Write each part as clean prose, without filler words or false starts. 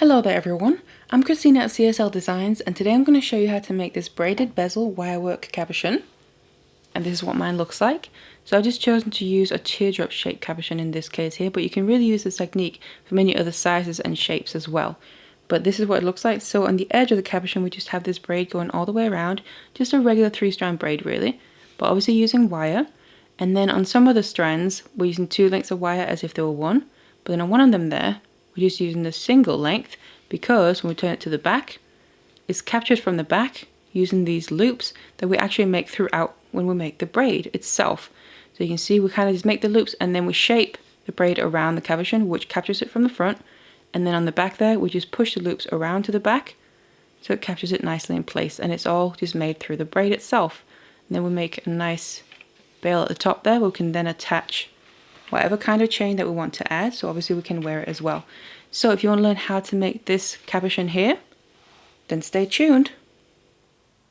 Hello there everyone, I'm Christina at CSLdesigns and today I'm going to show you how to make this braided bezel wirework cabochon. And this is what mine looks like. So I've just chosen to use a teardrop shaped cabochon in this case here, but you can really use this technique for many other sizes and shapes as well. But this is what it looks like. So on the edge of the cabochon we just have this braid going all the way around, just a regular 3-strand braid really, but obviously using wire. And then on some of the strands we're using 2 lengths of wire as if they were one, but then on one of them there we're just using the single length because when we turn it to the back, it's captured from the back using these loops that we actually make throughout when we make the braid itself. So you can see we kind of just make the loops and then we shape the braid around the cabochon, which captures it from the front, and then on the back there we just push the loops around to the back so it captures it nicely in place, and it's all just made through the braid itself. And then we make a nice bale at the top there. We can then attach whatever kind of chain that we want to add, so obviously we can wear it as well. So if you want to learn how to make this cabochon here, then stay tuned.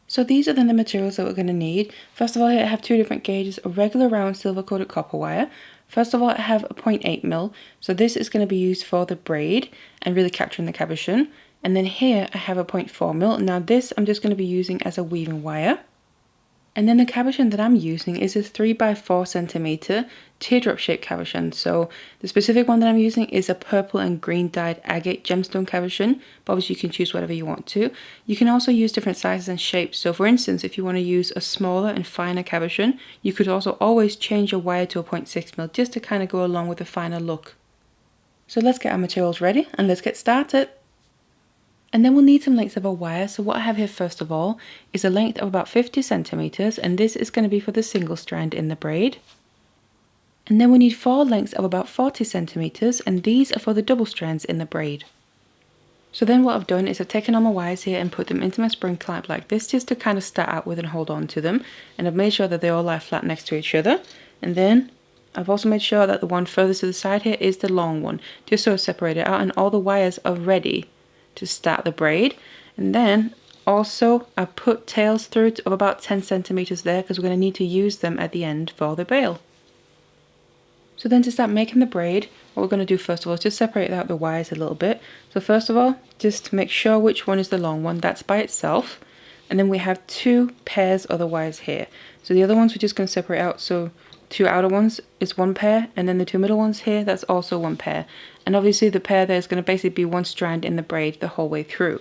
So these are then the materials that we're going to need. First of all, here I have 2 different gauges of regular round silver coated copper wire. First of all, I have a 0.8mm, so this is going to be used for the braid and really capturing the cabochon. And then here I have a 0.4mm. Now this I'm just going to be using as a weaving wire. And then the cabochon that I'm using is a 3x4cm teardrop shaped cabochon. So the specific one that I'm using is a purple and green dyed agate gemstone cabochon, but obviously you can choose whatever you want to. You can also use different sizes and shapes. So for instance, if you want to use a smaller and finer cabochon, you could also always change your wire to a 0.6mm just to kind of go along with a finer look. So let's get our materials ready and let's get started. And then we'll need some lengths of a wire. So what I have here first of all is a length of about 50cm, and this is going to be for the single strand in the braid. And then we need 4 lengths of about 40cm, and these are for the double strands in the braid. So then what I've done is I've taken all my wires here and put them into my spring clamp like this, just to kind of start out with and hold on to them. And I've made sure that they all lie flat next to each other. And then I've also made sure that the one furthest to the side here is the long one, just so it's separated out and all the wires are ready to start the braid. And then also I put tails through it of about 10cm there because we're going to need to use them at the end for the bale. So then to start making the braid, what we're going to do first of all is just separate out the wires a little bit. So first of all, just make sure which one is the long one, that's by itself. And then we have 2 pairs of the wires here. So the other ones we're just going to separate out. So 2 outer ones is 1 pair, and then the 2 middle ones here, that's also 1 pair. And obviously the pair there is going to basically be 1 strand in the braid the whole way through.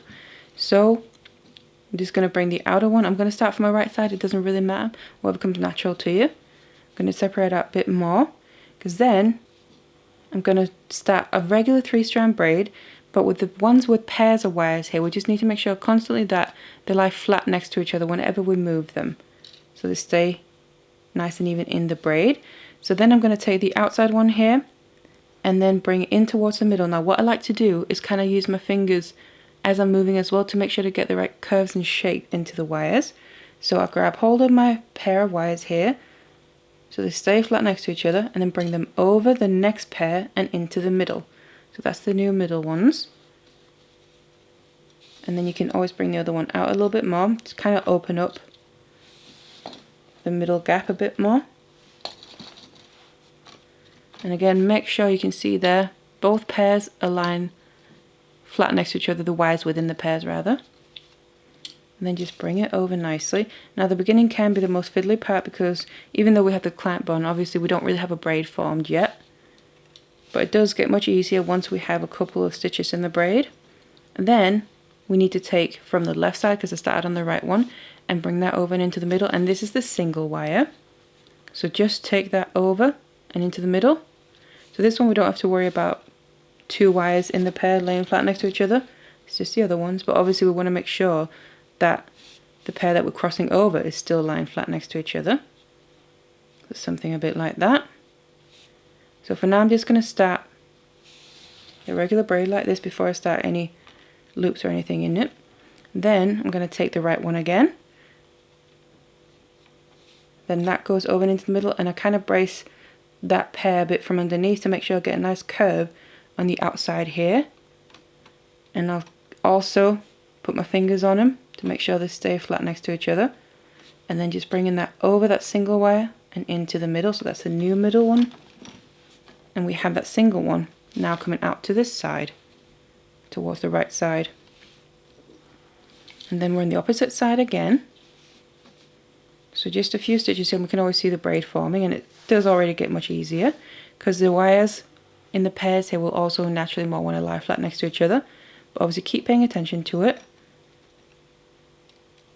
So I'm just going to bring the outer one. I'm going to start from my right side, it doesn't really matter, whatever comes natural to you. I'm going to separate out a bit more, because then I'm going to start a regular 3-strand braid, but with the ones with pairs of wires here, we just need to make sure constantly that they lie flat next to each other whenever we move them, so they stay nice and even in the braid. So then I'm going to take the outside one here and then bring it in towards the middle. Now what I like to do is kind of use my fingers as I'm moving as well to make sure to get the right curves and shape into the wires. So I'll grab hold of my pair of wires here so they stay flat next to each other, and then bring them over the next pair and into the middle. So that's the new middle ones. And then you can always bring the other one out a little bit more to kind of open up the middle gap a bit more. And again, make sure you can see there both pairs align flat next to each other, the wires within the pairs rather. And then just bring it over nicely. Now the beginning can be the most fiddly part because even though we have the clamp on, obviously we don't really have a braid formed yet. But it does get much easier once we have a couple of stitches in the braid. And then we need to take from the left side, because I started on the right one, and bring that over and into the middle. And this is the single wire. So just take that over and into the middle. So this one we don't have to worry about 2 wires in the pair laying flat next to each other. It's just the other ones. But obviously we want to make sure that the pair that we're crossing over is still lying flat next to each other. So something a bit like that. So for now I'm just going to start a regular braid like this before I start any loops or anything in it. Then I'm going to take the right one again. Then that goes over into the middle, and I kind of brace that pair a bit from underneath to make sure I get a nice curve on the outside here. And I'll also put my fingers on them to make sure they stay flat next to each other. And then just bringing that over that single wire and into the middle. So that's the new middle one. And we have that single one now coming out to this side. towards the right side. And then we're on the opposite side again. So just a few stitches in, we can always see the braid forming, and it does already get much easier because the wires in the pairs here will also naturally more want to lie flat next to each other. But obviously keep paying attention to it.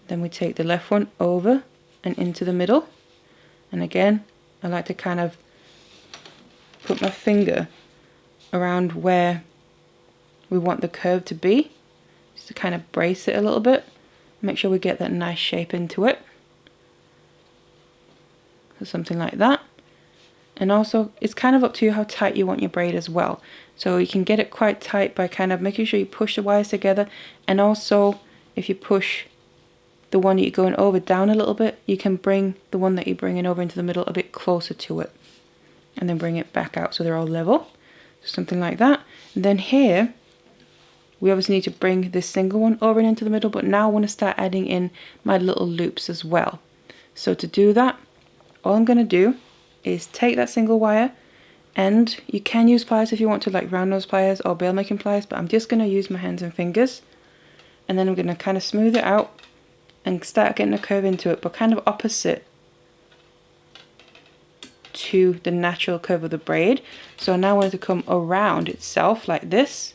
Then we take the left one over and into the middle. And again, I like to kind of put my finger around where we want the curve to be, just to kind of brace it a little bit. Make sure we get that nice shape into it. So something like that. And also, it's kind of up to you how tight you want your braid as well. So you can get it quite tight by kind of making sure you push the wires together. And also, if you push the one that you're going over down a little bit, you can bring the one that you're bringing over into the middle a bit closer to it. And then bring it back out so they're all level. So something like that. And then here, we obviously need to bring this single one over and into the middle. But now I want to start adding in my little loops as well. So to do that, all I'm going to do is take that single wire, and you can use pliers if you want to, like round nose pliers or bale making pliers, but I'm just going to use my hands and fingers. And then I'm going to kind of smooth it out and start getting a curve into it, but kind of opposite to the natural curve of the braid. So now I want it to come around itself like this,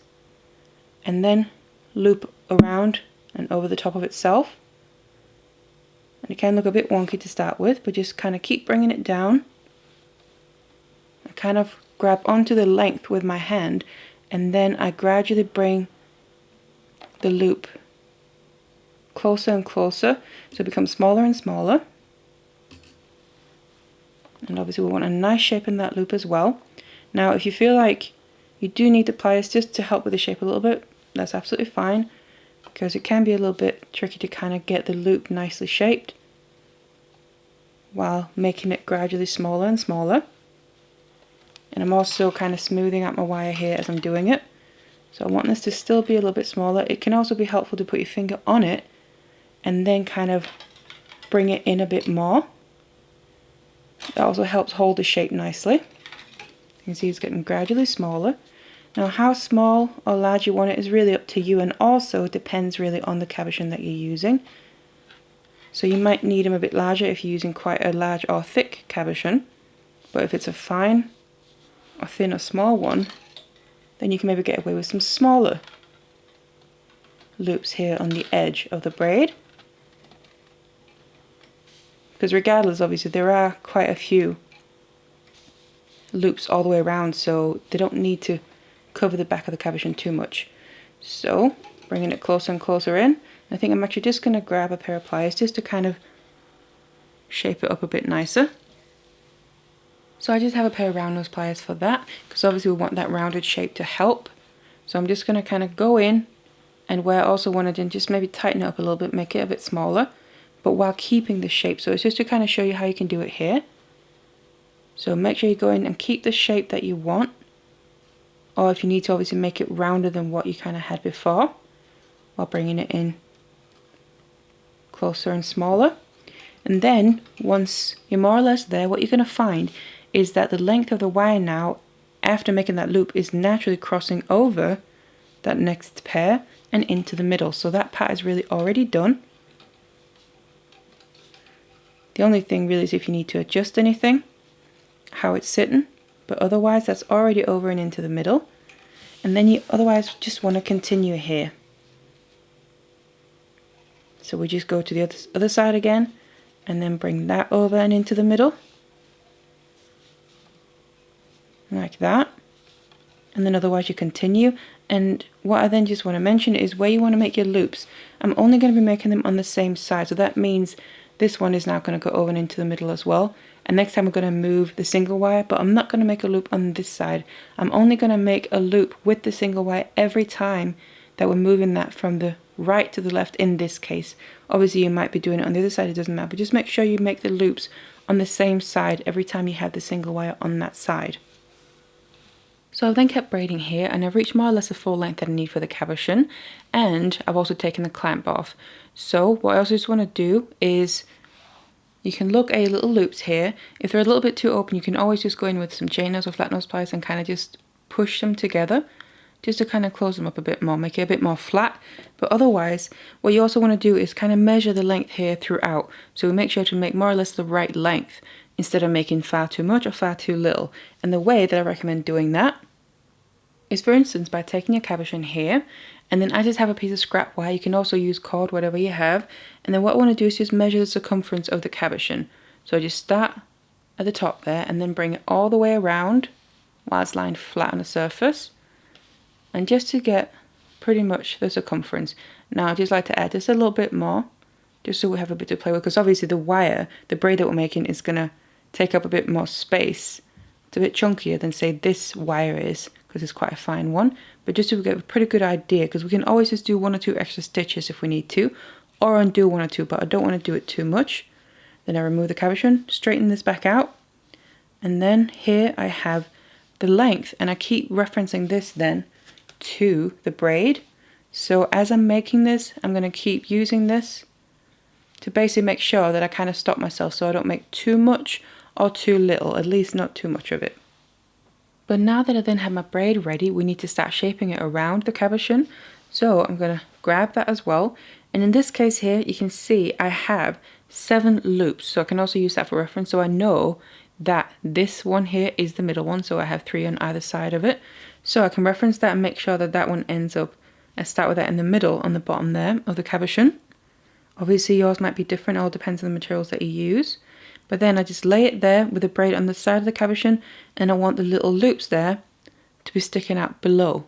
and then loop around and over the top of itself. And it can look a bit wonky to start with, but just kind of keep bringing it down. I kind of grab onto the length with my hand, and then I gradually bring the loop closer and closer, so it becomes smaller and smaller. And obviously we want a nice shape in that loop as well. Now if you feel like you do need the pliers just to help with the shape a little bit, that's absolutely fine, because it can be a little bit tricky to kind of get the loop nicely shaped while making it gradually smaller and smaller. And I'm also kind of smoothing out my wire here as I'm doing it. So I want this to still be a little bit smaller. It can also be helpful to put your finger on it and then kind of bring it in a bit more. That also helps hold the shape nicely. You can see it's getting gradually smaller. Now how small or large you want it is really up to you, and also depends really on the cabochon that you're using. So you might need them a bit larger if you're using quite a large or thick cabochon, but if it's a fine or thin or small one, then you can maybe get away with some smaller loops here on the edge of the braid. Because regardless, obviously there are quite a few loops all the way around, so they don't need to cover the back of the cabochon too much. So bringing it closer and closer in, I think I'm actually just going to grab a pair of pliers just to kind of shape it up a bit nicer. So I just have a pair of round nose pliers for that, because obviously we want that rounded shape to help. So I'm just going to kind of go in, and where I also wanted to just maybe tighten it up a little bit, make it a bit smaller, but while keeping the shape. So it's just to kind of show you how you can do it here. So make sure you go in and keep the shape that you want, or if you need to obviously make it rounder than what you kind of had before, while bringing it in closer and smaller. And then once you're more or less there, what you're going to find is that the length of the wire now, after making that loop, is naturally crossing over that next pair and into the middle. So that part is really already done. The only thing really is if you need to adjust anything, how it's sitting, but otherwise that's already over and into the middle. And then you otherwise just want to continue here. So we just go to the other side again, and then bring that over and into the middle, like that. And then otherwise you continue. And what I then just want to mention is where you want to make your loops, I'm only going to be making them on the same side. So that means this one is now going to go over and into the middle as well. And next time we're going to move the single wire, but I'm not going to make a loop on this side. I'm only going to make a loop with the single wire every time that we're moving that from the right to the left in this case. Obviously you might be doing it on the other side, it doesn't matter, but just make sure you make the loops on the same side every time you have the single wire on that side. So I've then kept braiding here, and I've reached more or less the full length that I need for the cabochon, and I've also taken the clamp off. So what I also just want to do is, you can look at your little loops here. If they're a little bit too open, you can always just go in with some chain nose or flat nose pliers and kind of just push them together just to kind of close them up a bit more, make it a bit more flat. But otherwise, what you also want to do is kind of measure the length here throughout. So we make sure to make more or less the right length instead of making far too much or far too little. And the way that I recommend doing that is, for instance, by taking your cabochon here, and then I just have a piece of scrap wire. You can also use cord, whatever you have. And then what I want to do is just measure the circumference of the cabochon. So I just start at the top there and then bring it all the way around while it's lying flat on the surface. And just to get pretty much the circumference. Now I just like to add just a little bit more, just so we have a bit to play with, because obviously the wire, the braid that we're making, is going to take up a bit more space. It's a bit chunkier than, say, this wire is, because it's quite a fine one. But just to get a pretty good idea, because we can always just do 1 or 2 extra stitches if we need to, or undo 1 or 2, but I don't want to do it too much. Then I remove the cabochon, straighten this back out, and then here I have the length, and I keep referencing this then to the braid. So as I'm making this, I'm going to keep using this to basically make sure that I kind of stop myself so I don't make too much or too little, at least not too much of it. But now that I then have my braid ready, we need to start shaping it around the cabochon. So I'm going to grab that as well. And in this case here, you can see I have 7 loops. So I can also use that for reference. So I know that this one here is the middle one. So I have 3 on either side of it. So I can reference that and make sure that that one ends up, I start with that in the middle on the bottom there of the cabochon. Obviously yours might be different, it all depends on the materials that you use. But then I just lay it there with the braid on the side of the cabochon, and I want the little loops there to be sticking out below.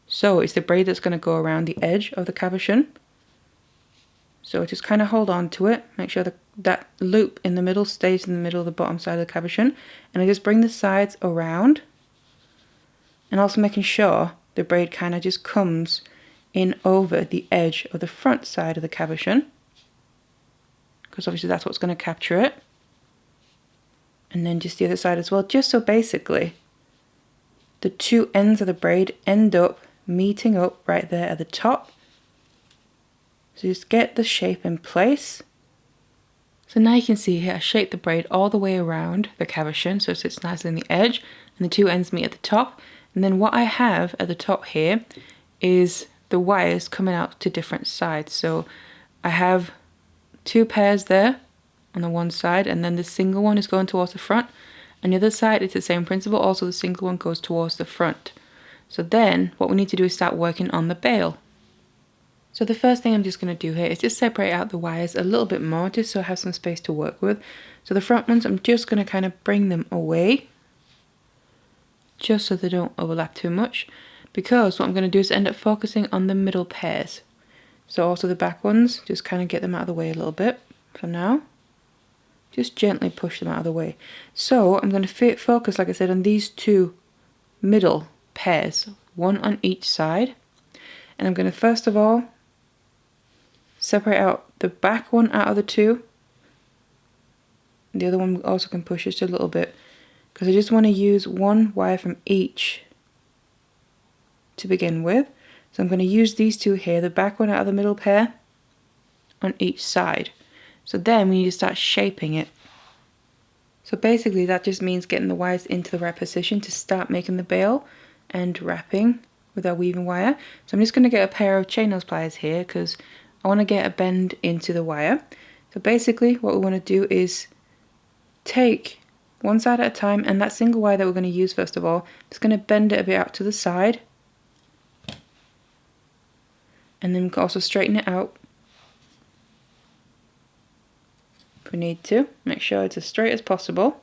So it's the braid that's going to go around the edge of the cabochon. So just kind of hold on to it, make sure that loop in the middle stays in the middle of the bottom side of the cabochon, and I just bring the sides around, and also making sure the braid kind of just comes in over the edge of the front side of the cabochon, because obviously that's what's going to capture it. And then just the other side as well, just so basically the 2 ends of the braid end up meeting up right there at the top. So just get the shape in place. So now you can see here I shaped the braid all the way around the cabochon so it sits nicely in the edge and the 2 ends meet at the top. And then what I have at the top here is the wires coming out to different sides. So I have 2 pairs there on the one side, and then the single one is going towards the front. On the other side it's the same principle, also the single one goes towards the front. So then what we need to do is start working on the bale. So the first thing I'm just going to do here is just separate out the wires a little bit more, just so I have some space to work with. So the front ones, I'm just going to kind of bring them away, just so they don't overlap too much, because what I'm going to do is end up focusing on the middle pairs. So also the back ones, just kind of get them out of the way a little bit for now. Just gently push them out of the way. So I'm going to focus, like I said, on these 2 middle pairs, 1 on each side. And I'm going to first of all separate out the back one out of the 2. The other one also can push just a little bit, because I just want to use 1 wire from each to begin with. So I'm going to use these 2 here, the back one out of the middle pair on each side. So then we need to start shaping it. So basically that just means getting the wires into the right position to start making the bale and wrapping with our weaving wire. So I'm just going to get a pair of chain nose pliers here, because I want to get a bend into the wire. So basically what we want to do is take one side at a time, and that single wire that we're going to use first of all, just going to bend it a bit out to the side, and then we can also straighten it out if we need to. Make sure it's as straight as possible.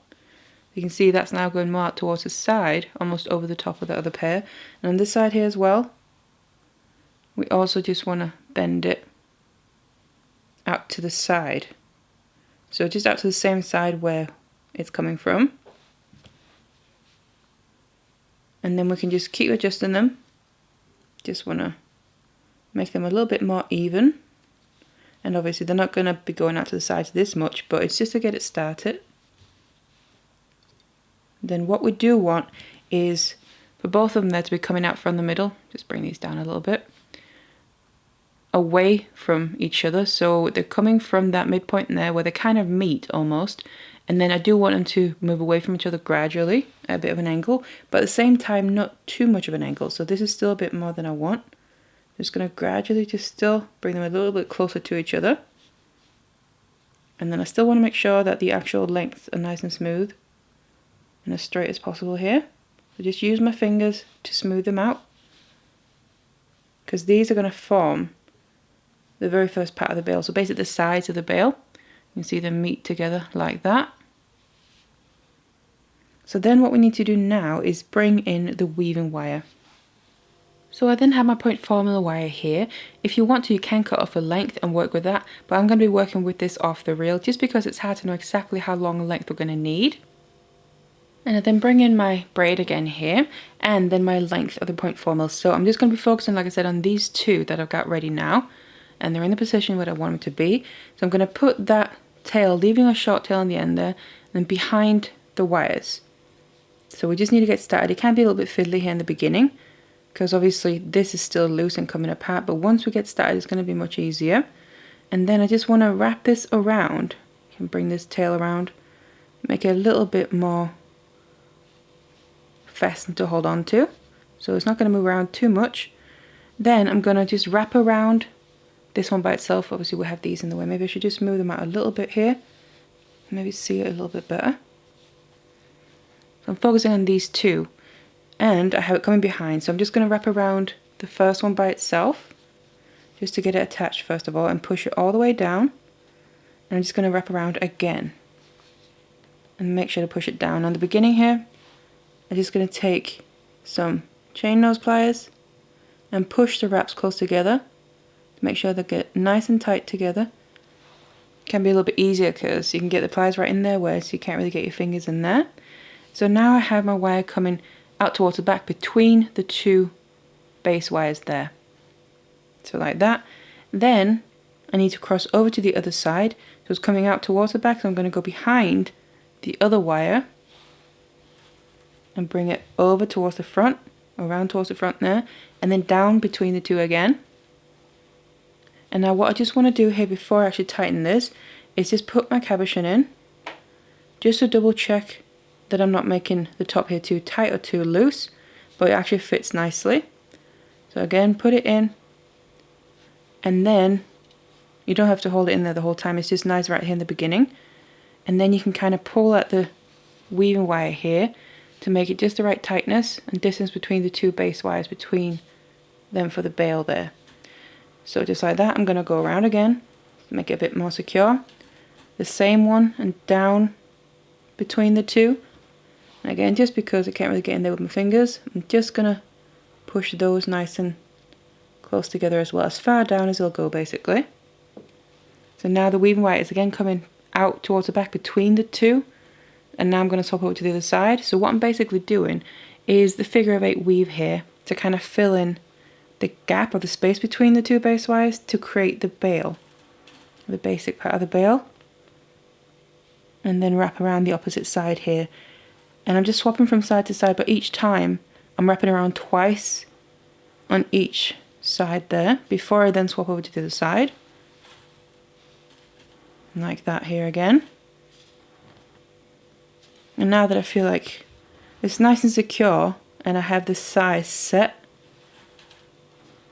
You can see that's now going more out towards the side, almost over the top of the other pair. And on this side here as well, we also just want to bend it out to the side. So just out to the same side where it's coming from. And then we can just keep adjusting them. Just want to make them a little bit more even. And obviously they're not going to be going out to the sides this much, but it's just to get it started. Then what we do want is for both of them there to be coming out from the middle. Just bring these down a little bit. Away from each other, so they're coming from that midpoint in there where they kind of meet almost, And then I do want them to move away from each other gradually at a bit of an angle, but at the same time not too much of an angle. So this is still a bit more than I want. Just going to gradually just still bring them a little bit closer to each other. And then I still want to make sure that the actual lengths are nice and smooth and as straight as possible here. So just use my fingers to smooth them out, because these are going to form the very first part of the bale. So basically the sides of the bale. You can see them meet together like that. So then what we need to do now is bring in the weaving wire. So I then have my point formula wire here. If you want to, you can cut off a length and work with that, but I'm going to be working with this off the reel just because it's hard to know exactly how long a length we're going to need. And I then bring in my braid again here, and then my length of the point formula. So I'm just going to be focusing, like I said, on these two that I've got ready now, and they're in the position where I want them to be. So I'm going to put that tail, leaving a short tail on the end there, and then behind the wires. So we just need to get started. It can be a little bit fiddly here in the beginning, because obviously this is still loose and coming apart, but once we get started it's going to be much easier. And then I just want to wrap this around. You can bring this tail around, make it a little bit more fastened to hold on to, so it's not going to move around too much. Then I'm going to just wrap around this one by itself. Obviously we have these in the way. Maybe I should just move them out a little bit here, maybe see it a little bit better. So I'm focusing on these two, and I have it coming behind, so I'm just going to wrap around the first one by itself just to get it attached first of all, and push it all the way down. And I'm just going to wrap around again and make sure to push it down. On the beginning here, I'm just going to take some chain nose pliers and push the wraps close together to make sure they get nice and tight together. It can be a little bit easier because you can get the pliers right in there where so you can't really get your fingers in there. So now I have my wire coming out towards the back between the two base wires there. So like that. Then I need to cross over to the other side. So it's coming out towards the back, so I'm going to go behind the other wire and bring it over towards the front, around towards the front there, and then down between the two again. And now what I just want to do here before I actually tighten this is just put my cabochon in, just to double check that I'm not making the top here too tight or too loose, but it actually fits nicely. So again, put it in, and then you don't have to hold it in there the whole time, it's just nice right here in the beginning. And then you can kind of pull at the weaving wire here to make it just the right tightness and distance between the two base wires between them for the bale there. So just like that, I'm going to go around again to make it a bit more secure. The same one and down between the two. And again, just because I can't really get in there with my fingers, I'm just going to push those nice and close together as well, as far down as it'll go basically. So now the weaving wire is again coming out towards the back between the two, and now I'm going to swap over to the other side. So what I'm basically doing is the figure of 8 weave here to kind of fill in the gap or the space between the two base wires to create the bale, the basic part of the bale, and then wrap around the opposite side here. And I'm just swapping from side to side, but each time I'm wrapping around twice on each side there before I then swap over to the other side, like that here again. And now that I feel like it's nice and secure and I have this size set,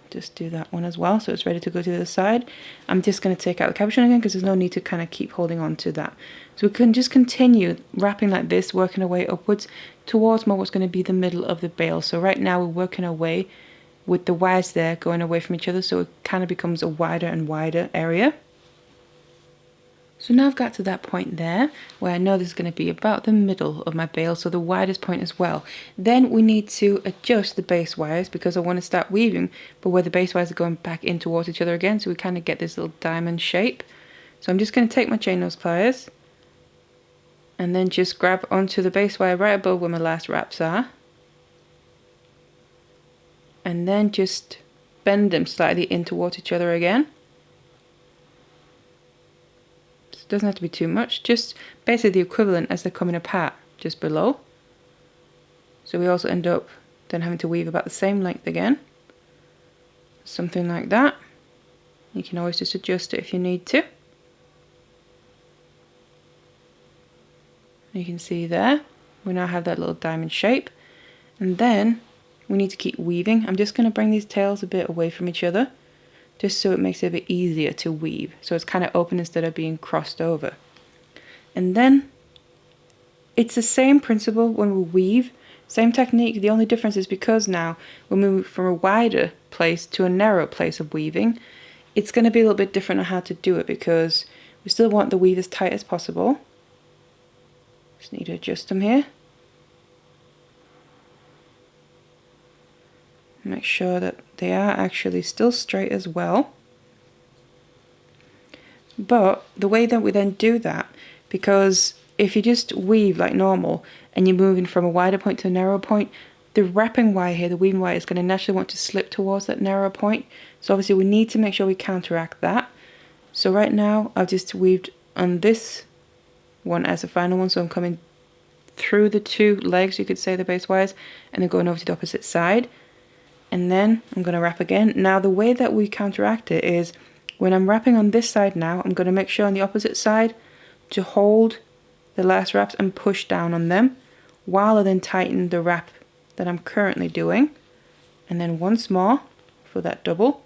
just do that one as well so it's ready to go to the other side. I'm just going to take out the cabochon again because there's no need to kind of keep holding on to that. So we can just continue wrapping like this, working our way upwards towards more what's going to be the middle of the bale. So right now we're working our way with the wires there going away from each other, so it kind of becomes a wider and wider area. So now I've got to that point there where I know this is going to be about the middle of my bale, so the widest point as well. Then we need to adjust the base wires because I want to start weaving, but where the base wires are going back in towards each other again, so we kind of get this little diamond shape. So I'm just going to take my chain nose pliers and then just grab onto the base wire right above where my last wraps are, and then just bend them slightly in towards each other again. Doesn't have to be too much, just basically the equivalent as they're coming apart just below. So we also end up then having to weave about the same length again, something like that. You can always just adjust it if you need to. You can see there, we now have that little diamond shape. And then we need to keep weaving. I'm just going to bring these tails a bit away from each other, just so it makes it a bit easier to weave. So it's kind of open instead of being crossed over. And then it's the same principle when we weave, same technique. The only difference is because now we move from a wider place to a narrow place of weaving, it's going to be a little bit different on how to do it, because we still want the weave as tight as possible. Just need to adjust them here. Make sure that they are actually still straight as well. But the way that we then do that, because if you just weave like normal and you're moving from a wider point to a narrow point, the wrapping wire here, the weaving wire, is going to naturally want to slip towards that narrow point. So obviously we need to make sure we counteract that. So right now I've just weaved on this one as the final one, so I'm coming through the two legs, you could say, the base wires, and then going over to the opposite side. And then I'm going to wrap again. Now the way that we counteract it is, when I'm wrapping on this side now, I'm going to make sure on the opposite side to hold the last wraps and push down on them, while I then tighten the wrap that I'm currently doing. And then once more for that double.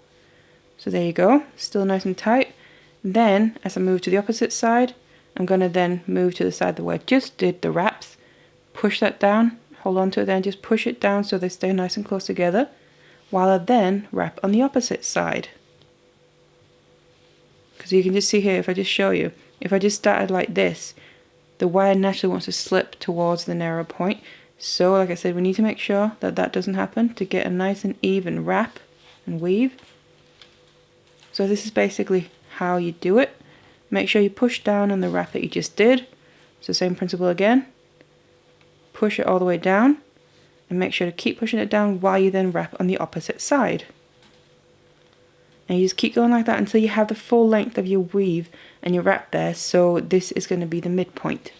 So there you go, still nice and tight. Then as I move to the opposite side, I'm going to then move to the side where I just did the wraps, push that down, hold on to it, then just push it down so they stay nice and close together, while I then wrap on the opposite side. Because you can just see here, if I just show you, if I just started like this, the wire naturally wants to slip towards the narrow point. So like I said, we need to make sure that that doesn't happen to get a nice and even wrap and weave. So this is basically how you do it. Make sure you push down on the wrap that you just did. It's the same principle again. Push it all the way down, and make sure to keep pushing it down while you then wrap on the opposite side. And you just keep going like that until you have the full length of your weave and your wrap there, so this is going to be the midpoint.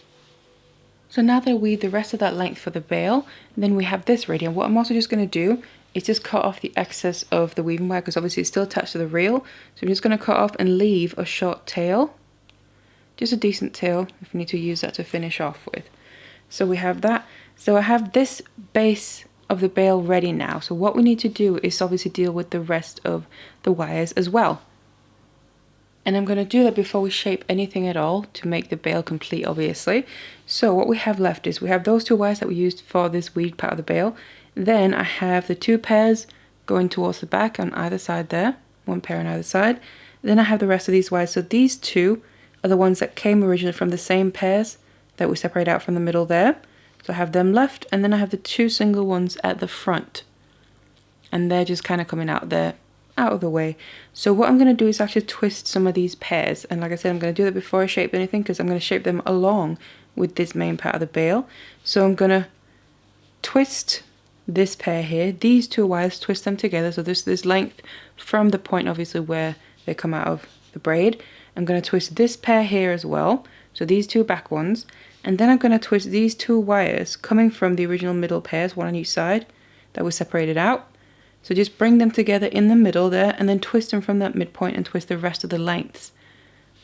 So now that I weave the rest of that length for the bale, then we have this ready. And what I'm also just going to do is just cut off the excess of the weaving wire, because obviously it's still attached to the reel. So I'm just going to cut off and leave a short tail, just a decent tail if we need to use that to finish off with. So we have that. So I have this base of the bale ready now. So what we need to do is obviously deal with the rest of the wires as well. And I'm going to do that before we shape anything at all to make the bale complete, obviously. So what we have left is we have those two wires that we used for this weaved part of the bale. Then I have the two pairs going towards the back on either side there, one pair on either side. Then I have the rest of these wires. So these two are the ones that came originally from the same pairs that we separate out from the middle there. So I have them left, and then I have the two single ones at the front. And they're just kind of coming out there, out of the way. So what I'm going to do is actually twist some of these pairs. And like I said, I'm going to do that before I shape anything, because I'm going to shape them along with this main part of the bale. So I'm going to twist this pair here, these two wires, twist them together. So this length from the point, obviously, where they come out of the braid. I'm going to twist this pair here as well. So these two back ones. And then I'm going to twist these two wires coming from the original middle pairs, one on each side, that was separated out. So just bring them together in the middle there, and then twist them from that midpoint and twist the rest of the lengths.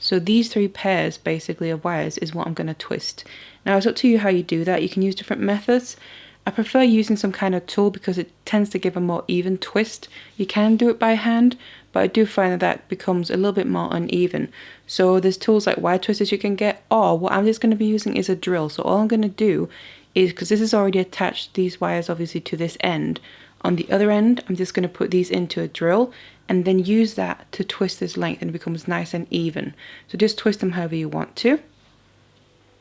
So these three pairs basically of wires is what I'm going to twist. Now it's up to you how you do that. You can use different methods. I prefer using some kind of tool because it tends to give a more even twist. You can do it by hand, but I do find that that becomes a little bit more uneven. So there's tools like wire twisters you can get, or what I'm just going to be using is a drill. So all I'm going to do is, because this is already attached, these wires obviously to this end, on the other end I'm just going to put these into a drill and then use that to twist this length, and it becomes nice and even. So just twist them however you want to.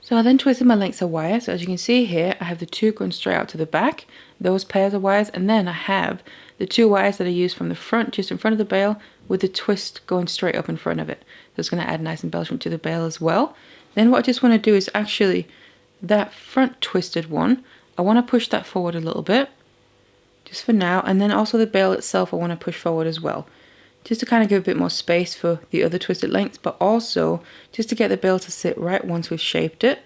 So I then twisted my lengths of wire. So as you can see here, I have the two going straight out to the back, those pairs of wires, and then I have the two wires that I used from the front, just in front of the bale, with the twist going straight up in front of it. So it's going to add nice embellishment to the bale as well. Then what I just want to do is actually that front twisted one, I want to push that forward a little bit, just for now, and then also the bale itself I want to push forward as well, just to kind of give a bit more space for the other twisted lengths, but also just to get the bale to sit right once we've shaped it.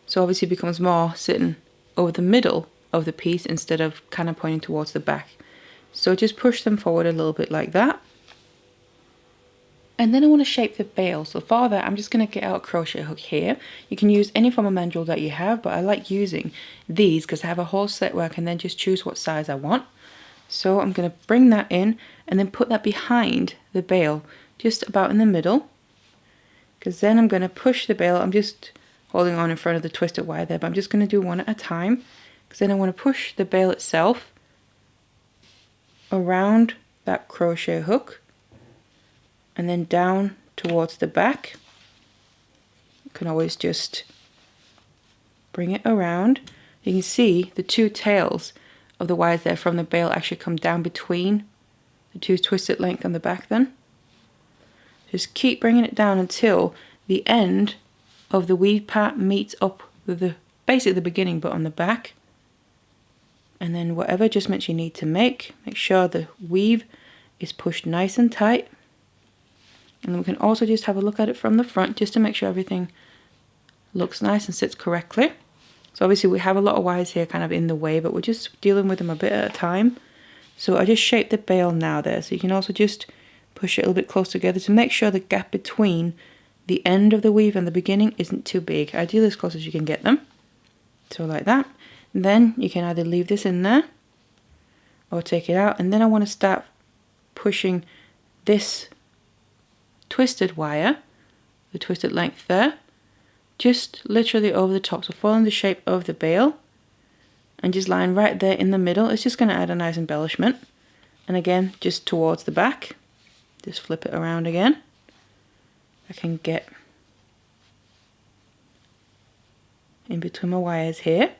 So obviously it becomes more sitting over the middle of the piece instead of kind of pointing towards the back. So just push them forward a little bit like that. And then I want to shape the bale. So for that, I'm just going to get out a crochet hook here. You can use any form of mandrel that you have, but I like using these because I have a whole set where I can then just choose what size I want. So I'm going to bring that in and then put that behind the bale, just about in the middle. Because then I'm going to push the bale. I'm just holding on in front of the twisted wire there, but I'm just going to do one at a time. Because then I want to push the bale itself around that crochet hook and then down towards the back. You can always just bring it around. You can see the two tails of the wires there from the bale actually come down between the two twisted length on the back then. Just keep bringing it down until the end of the weave part meets up with basically the beginning but on the back. And then whatever adjustments you need to make sure the weave is pushed nice and tight. And we can also just have a look at it from the front just to make sure everything looks nice and sits correctly. So obviously we have a lot of wires here kind of in the way, but we're just dealing with them a bit at a time. So I just shaped the bale now there. So you can also just push it a little bit close together to make sure the gap between the end of the weave and the beginning isn't too big. Ideally as close as you can get them. So like that. And then you can either leave this in there or take it out. And then I want to start pushing this twisted wire, the twisted length there, just literally over the top. So following the shape of the bale and just lying right there in the middle. It's just going to add a nice embellishment. And again, just towards the back, just flip it around again. I can get in between my wires here,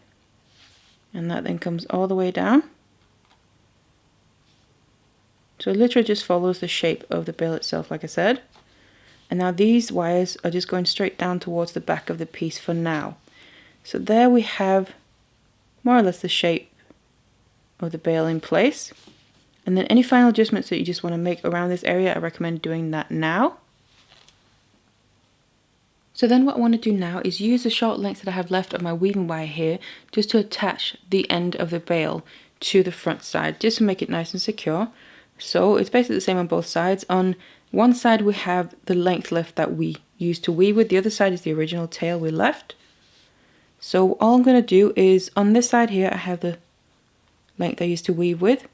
and that then comes all the way down. So it literally just follows the shape of the bale itself, like I said. And now these wires are just going straight down towards the back of the piece for now. So there we have more or less the shape of the bale in place. And then any final adjustments that you just want to make around this area, I recommend doing that now. So then what I want to do now is use the short length that I have left of my weaving wire here just to attach the end of the bale to the front side, just to make it nice and secure. So it's basically the same on both sides. On one side we have the length left that we used to weave with, the other side is the original tail we left. So all I'm going to do is on this side here I have the length I used to weave with.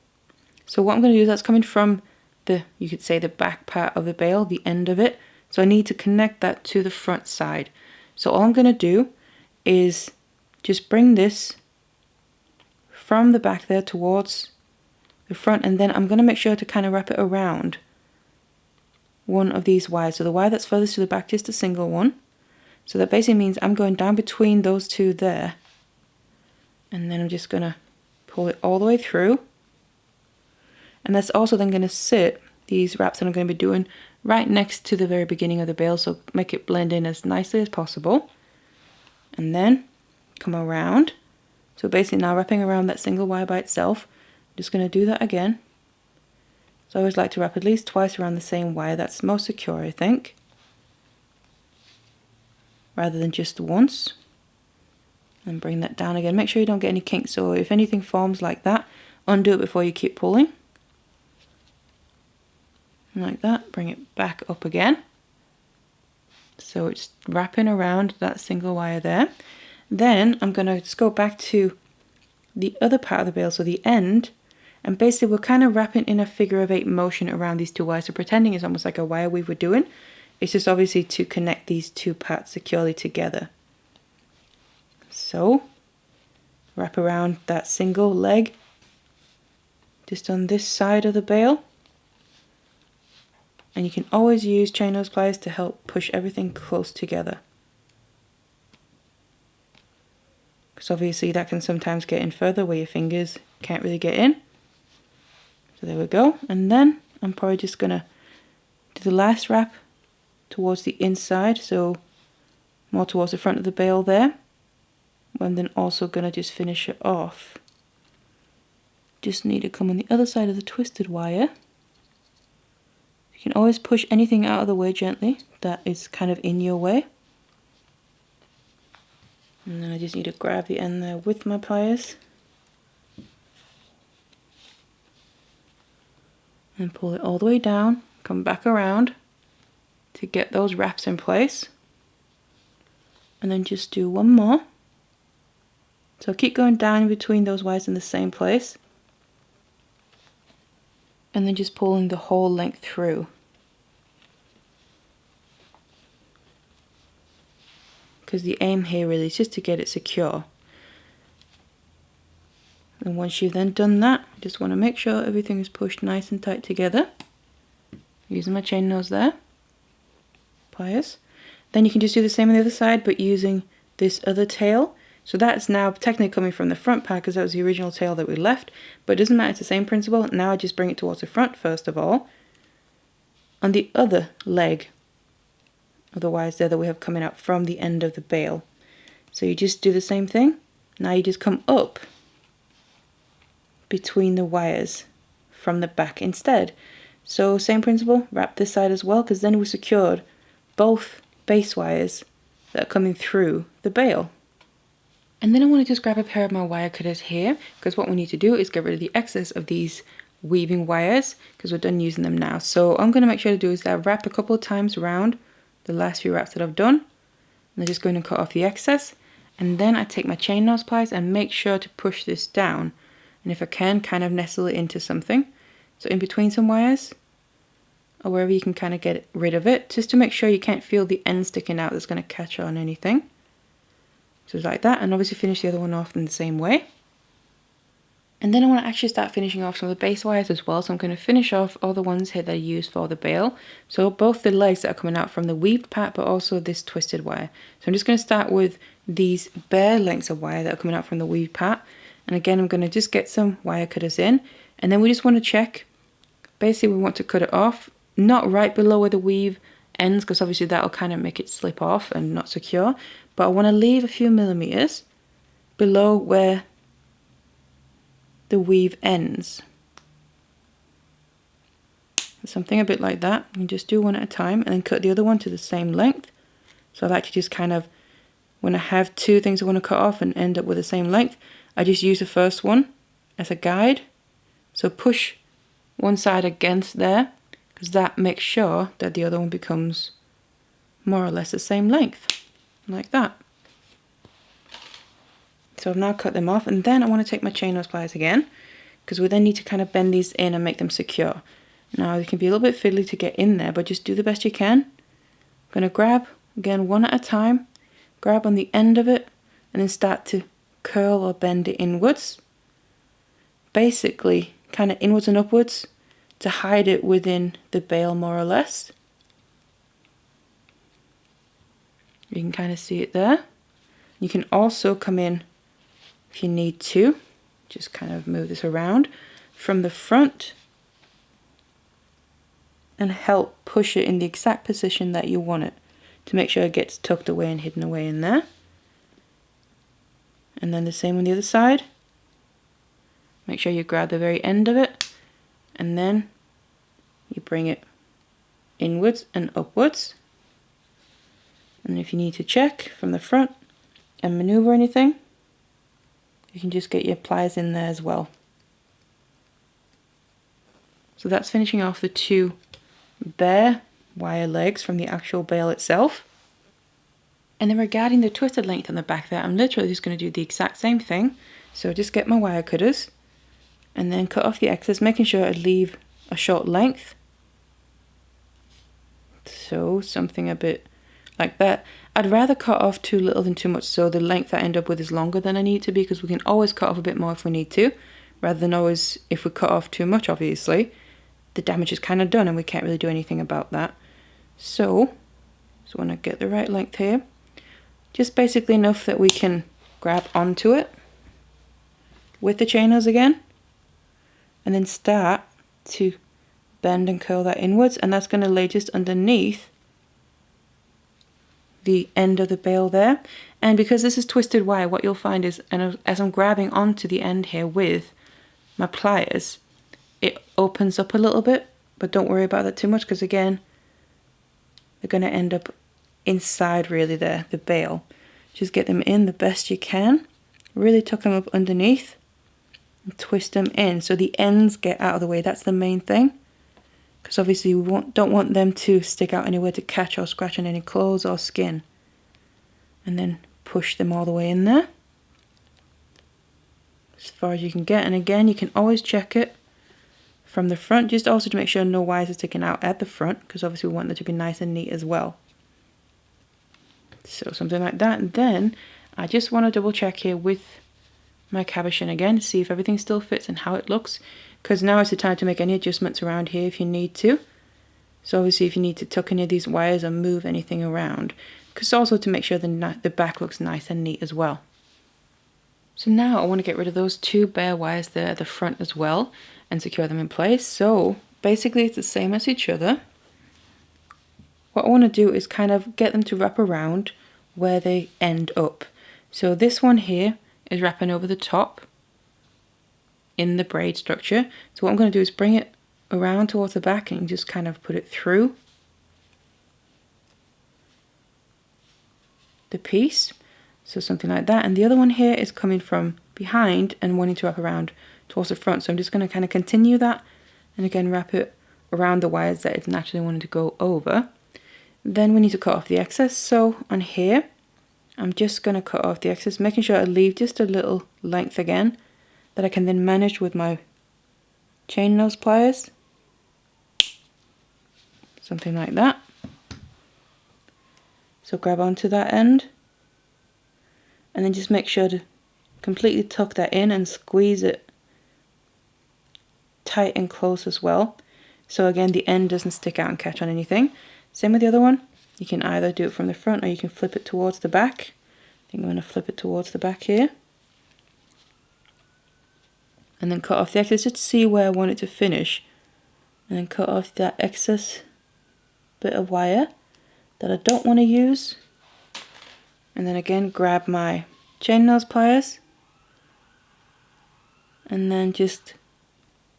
So what I'm going to do is that's coming from the, you could say the back part of the bale, the end of it. So I need to connect that to the front side. So all I'm going to do is just bring this from the back there towards the front, and then I'm going to make sure to kind of wrap it around one of these wires. So the wire that's furthest to the back, just a single one. So that basically means I'm going down between those two there, and then I'm just going to pull it all the way through. And that's also then going to sit, these wraps that I'm going to be doing, right next to the very beginning of the bale, so make it blend in as nicely as possible. And then come around. So basically now wrapping around that single wire by itself, I'm just going to do that again. So I always like to wrap at least twice around the same wire. That's most secure, I think, rather than just once. And bring that down again. Make sure you don't get any kinks, so if anything forms like that, undo it before you keep pulling. Like that, bring it back up again. So it's wrapping around that single wire there. Then I'm going to just go back to the other part of the bale, so the end, and basically we're kind of wrapping in a figure of 8 motion around these two wires, so pretending it's almost like a wire weave we're doing. It's just obviously to connect these two parts securely together. So wrap around that single leg just on this side of the bale. And you can always use chain nose pliers to help push everything close together. Because obviously that can sometimes get in further where your fingers can't really get in. So there we go. And then I'm probably just going to do the last wrap towards the inside, so more towards the front of the bale there. I'm then also going to just finish it off. Just need to come on the other side of the twisted wire. You can always push anything out of the way gently that is kind of in your way. And then I just need to grab the end there with my pliers. And pull it all the way down, come back around. to get those wraps in place. And then just do one more. So keep going down in between those wires in the same place. And then just pulling the whole length through. Because the aim here really is just to get it secure. And once you've then done that, I just want to make sure everything is pushed nice and tight together. Using my chain nose there. Pliers. Then you can just do the same on the other side, but using this other tail. So that's now technically coming from the front part because that was the original tail that we left. But it doesn't matter, it's the same principle. Now I just bring it towards the front first of all. On the other leg of the wires there that we have coming out from the end of the bale. So you just do the same thing. Now you just come up between the wires from the back instead. So same principle, wrap this side as well, because then we secured both base wires that are coming through the bale. And then I want to just grab a pair of my wire cutters here, because what we need to do is get rid of the excess of these weaving wires, because we're done using them now. So I'm going to make sure to do is that wrap a couple of times around the last few wraps that I've done. And I'm just going to cut off the excess. And then I take my chain nose pliers and make sure to push this down. And if I can, kind of nestle it into something. So in between some wires, or wherever you can kind of get rid of it, just to make sure you can't feel the end sticking out that's going to catch on anything. So like that, and obviously finish the other one off in the same way. And then I want to actually start finishing off some of the base wires as well. So I'm going to finish off all the ones here that I used for the bale. So both the legs that are coming out from the weaved part, but also this twisted wire. So I'm just going to start with these bare lengths of wire that are coming out from the weaved part. And again, I'm going to just get some wire cutters in. And then we just want to check. Basically, we want to cut it off, not right below where the weave ends, because obviously that'll kind of make it slip off and not secure. But I want to leave a few millimeters below where the weave ends. Something a bit like that. You just do one at a time and then cut the other one to the same length. So I like to just kind of, when I have two things I want to cut off and end up with the same length, I just use the first one as a guide. So push one side against there, because that makes sure that the other one becomes more or less the same length, like that. So I've now cut them off, and then I want to take my chain nose pliers again, because we then need to kind of bend these in and make them secure. Now it can be a little bit fiddly to get in there, but just do the best you can. I'm going to grab, again, one at a time, grab on the end of it, and then start to curl or bend it inwards. Basically, kind of inwards and upwards to hide it within the bale more or less. You can kind of see it there. You can also come in if you need to, just kind of move this around from the front and help push it in the exact position that you want it to make sure it gets tucked away and hidden away in there. And then the same on the other side. Make sure you grab the very end of it and then you bring it inwards and upwards. And if you need to check from the front and maneuver anything, you can just get your pliers in there as well. So that's finishing off the two bare wire legs from the actual bale itself. And then regarding the twisted length on the back there, I'm literally just going to do the exact same thing. So just get my wire cutters and then cut off the excess, making sure I leave a short length. So something a bit like that. I'd rather cut off too little than too much, so the length I end up with is longer than I need it to be, because we can always cut off a bit more if we need to, rather than always, if we cut off too much, obviously, the damage is kind of done and we can't really do anything about that. So, just want to get the right length here. Just basically enough that we can grab onto it with the chain nose again, and then start to bend and curl that inwards, and that's going to lay just underneath the end of the bale there. And because this is twisted wire, what you'll find is, and as I'm grabbing onto the end here with my pliers, it opens up a little bit, but don't worry about that too much, because again, they're going to end up inside really there, the bale. Just get them in the best you can, really tuck them up underneath and twist them in so the ends get out of the way. That's the main thing. because obviously we don't want them to stick out anywhere to catch or scratch on any clothes or skin. And then push them all the way in there, as far as you can get. And again, you can always check it from the front, just also to make sure no wires are sticking out at the front, because obviously we want them to be nice and neat as well. So something like that. And then I just want to double check here with my cabochon again, see if everything still fits and how it looks, because now is the time to make any adjustments around here if you need to. So obviously if you need to tuck any of these wires or move anything around, because also to make sure the back looks nice and neat as well. So now I want to get rid of those two bare wires there at the front as well and secure them in place. So basically it's the same as each other. What I want to do is kind of get them to wrap around where they end up. So this one here is wrapping over the top in the braid structure. So what I'm going to do is bring it around towards the back and just kind of put it through the piece. So something like that. And the other one here is coming from behind and wanting to wrap around towards the front. So I'm just going to kind of continue that and again wrap it around the wires that it's naturally wanting to go over. Then we need to cut off the excess. So on here, I'm just going to cut off the excess, making sure I leave just a little length again that I can then manage with my chain nose pliers. Something like that. So grab onto that end and then just make sure to completely tuck that in and squeeze it tight and close as well. So again, the end doesn't stick out and catch on anything. Same with the other one. You can either do it from the front or you can flip it towards the back. I think I'm going to flip it towards the back here. And then cut off the excess just to see where I want it to finish. And then cut off that excess bit of wire that I don't want to use. And then again grab my chain nose pliers. And then just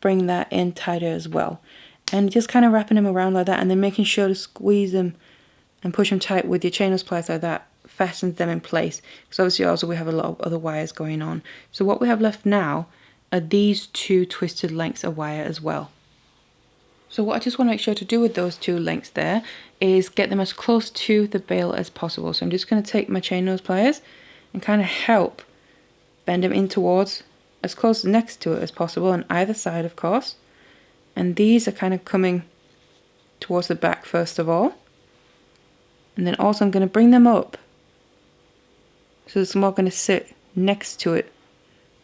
bring that in tighter as well. And just kind of wrapping them around like that and then making sure to squeeze them and push them tight with your chain nose pliers like that fastens them in place, because obviously also we have a lot of other wires going on. So what we have left now are these two twisted lengths of wire as well. So what I just want to make sure to do with those two lengths there is get them as close to the bale as possible. So I'm just going to take my chain nose pliers and kind of help bend them in towards as close next to it as possible on either side, of course. And these are kind of coming towards the back first of all. And then also I'm going to bring them up. So it's more going to sit next to it,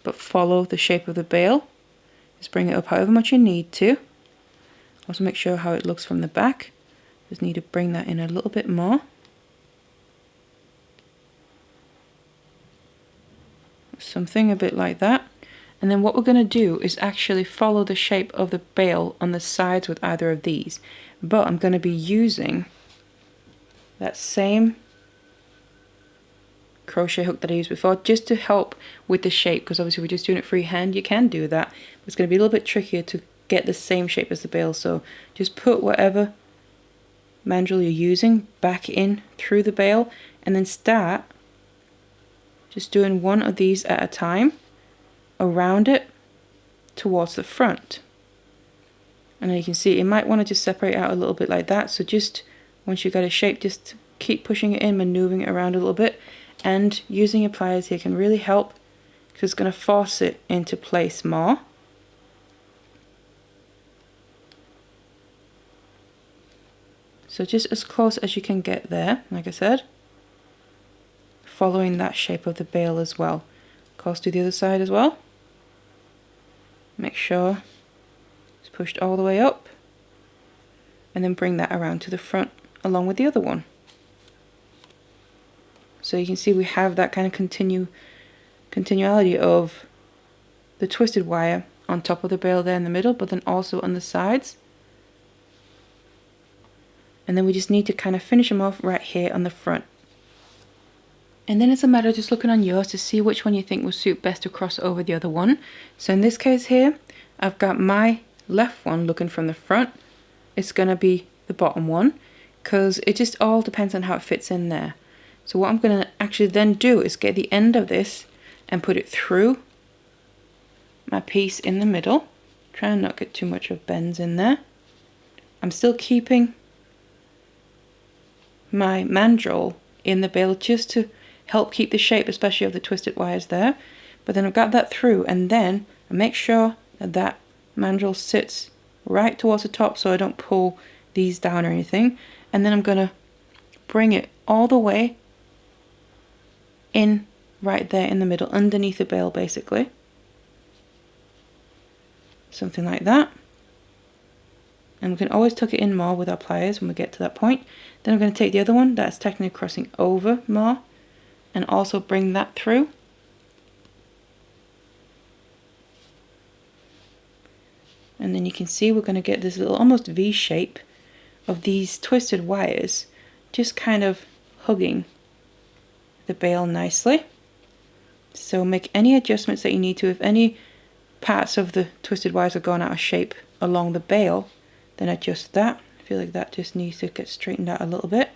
but follow the shape of the bale. Just bring it up however much you need to. Also make sure how it looks from the back. Just need to bring that in a little bit more. Something a bit like that. And then what we're going to do is actually follow the shape of the bale on the sides with either of these. But I'm going to be using that same crochet hook that I used before just to help with the shape, because obviously we're just doing it freehand. You can do that, but it's going to be a little bit trickier to get the same shape as the bale. So just put whatever mandrel you're using back in through the bale and then start just doing one of these at a time around it towards the front. And then you can see it might want to just separate out a little bit like that. So just once you've got a shape, just keep pushing it in, maneuvering it around a little bit, and using your pliers here can really help because it's going to force it into place more. So just as close as you can get there, like I said, following that shape of the bale as well. Of course, do the other side as well. Make sure it's pushed all the way up, and then bring that around to the front along with the other one. So you can see we have that kind of continuality of the twisted wire on top of the bale there in the middle, but then also on the sides. And then we just need to kind of finish them off right here on the front. And then it's a matter of just looking on yours to see which one you think will suit best to cross over the other one. So in this case here, I've got my left one looking from the front. It's going to be the bottom one, because it just all depends on how it fits in there. So what I'm going to actually then do is get the end of this and put it through my piece in the middle. Try and not get too much of bends in there. I'm still keeping my mandrel in the bale just to help keep the shape, especially of the twisted wires there. But then I've got that through, and then I make sure that that mandrel sits right towards the top so I don't pull these down or anything. And then I'm going to bring it all the way in right there in the middle, underneath the bale basically. Something like that. And we can always tuck it in more with our pliers when we get to that point. Then I'm going to take the other one that's technically crossing over more and also bring that through. And then you can see we're going to get this little almost V shape of these twisted wires just kind of hugging the bale nicely. So make any adjustments that you need to. If any parts of the twisted wires have gone out of shape along the bale, then adjust that. I feel like that just needs to get straightened out a little bit.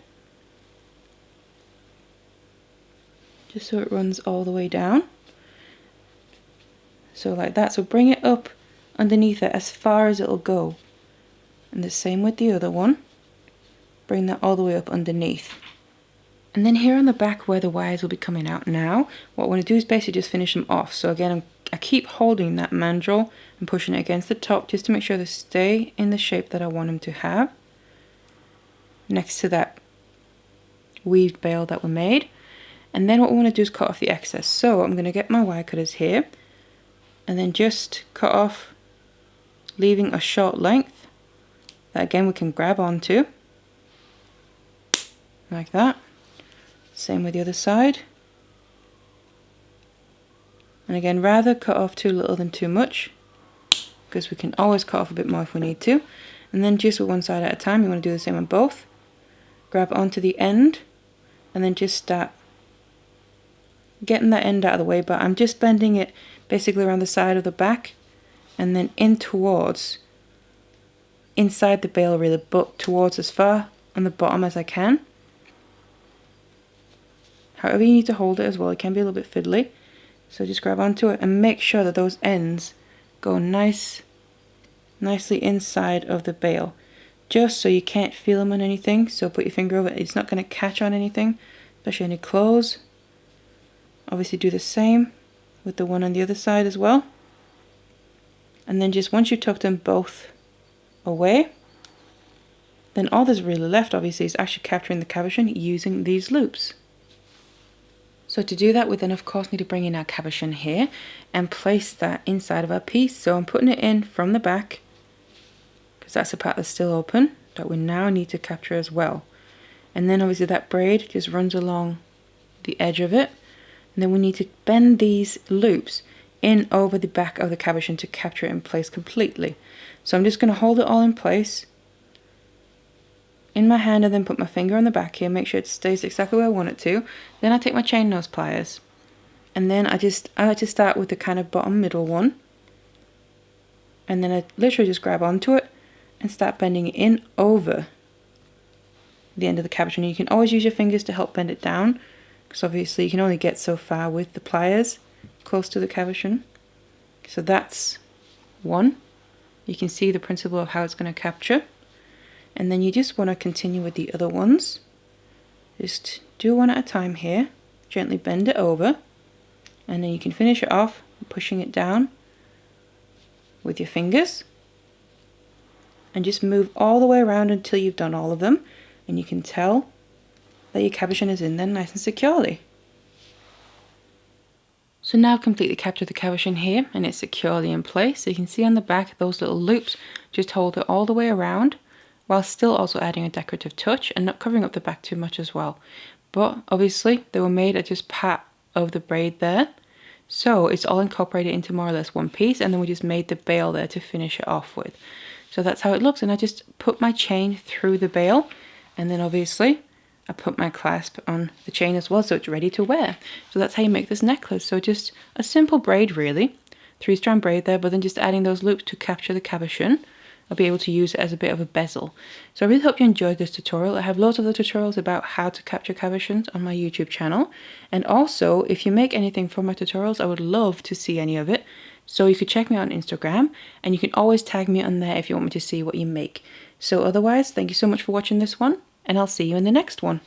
Just so it runs all the way down. So like that. So bring it up underneath it as far as it'll go. And the same with the other one. Bring that all the way up underneath. And then here on the back where the wires will be coming out now, what I want to do is basically just finish them off. So again, I keep holding that mandrel and pushing it against the top just to make sure they stay in the shape that I want them to have. Next to that weaved bale that we made. And then what we want to do is cut off the excess. So I'm going to get my wire cutters here and then just cut off, leaving a short length that again we can grab onto like that. Same with the other side. And again, rather cut off too little than too much, because we can always cut off a bit more if we need to. And then just with one side at a time, you want to do the same on both. Grab onto the end and then just start getting that end out of the way, but I'm just bending it basically around the side of the back and then in towards inside the bale really, but towards as far on the bottom as I can. However you need to hold it as well, it can be a little bit fiddly. So just grab onto it and make sure that those ends go nicely inside of the bale. Just so you can't feel them on anything, so put your finger over it, it's not going to catch on anything, especially any clothes. Obviously do the same with the one on the other side as well. And then just once you've tucked them both away, then all that's really left obviously is actually capturing the cabochon using these loops. So to do that, we then of course need to bring in our cabochon here and place that inside of our piece. So I'm putting it in from the back because that's the part that's still open that we now need to capture as well. And then obviously that braid just runs along the edge of it. And then we need to bend these loops in over the back of the cabochon to capture it in place completely. So I'm just going to hold it all in place in my hand and then put my finger on the back here, make sure it stays exactly where I want it to. Then I take my chain nose pliers and then I like to start with the kind of bottom middle one, and then I literally just grab onto it and start bending it in over the end of the cabochon. You can always use your fingers to help bend it down because obviously you can only get so far with the pliers close to the cabochon. So that's one. You can see the principle of how it's going to capture. And then you just want to continue with the other ones. Just do one at a time here. Gently bend it over. And then you can finish it off pushing it down with your fingers. And just move all the way around until you've done all of them. And you can tell that your cabochon is in there nice and securely. So now I've completely captured the cabochon here and it's securely in place. So you can see on the back those little loops just hold it all the way around, while still also adding a decorative touch and not covering up the back too much as well. But obviously they were made at just part of the braid there, so it's all incorporated into more or less one piece, and then we just made the bale there to finish it off with. So that's how it looks, and I just put my chain through the bale, and then obviously I put my clasp on the chain as well so it's ready to wear. So that's how you make this necklace. So just a simple braid really, 3-strand braid there, but then just adding those loops to capture the cabochon. I'll be able to use it as a bit of a bezel. So I really hope you enjoyed this tutorial. I have loads of other tutorials about how to capture cabochons on my YouTube channel. And also, if you make anything from my tutorials, I would love to see any of it. So you could check me out on Instagram, and you can always tag me on there if you want me to see what you make. So otherwise, thank you so much for watching this one, and I'll see you in the next one.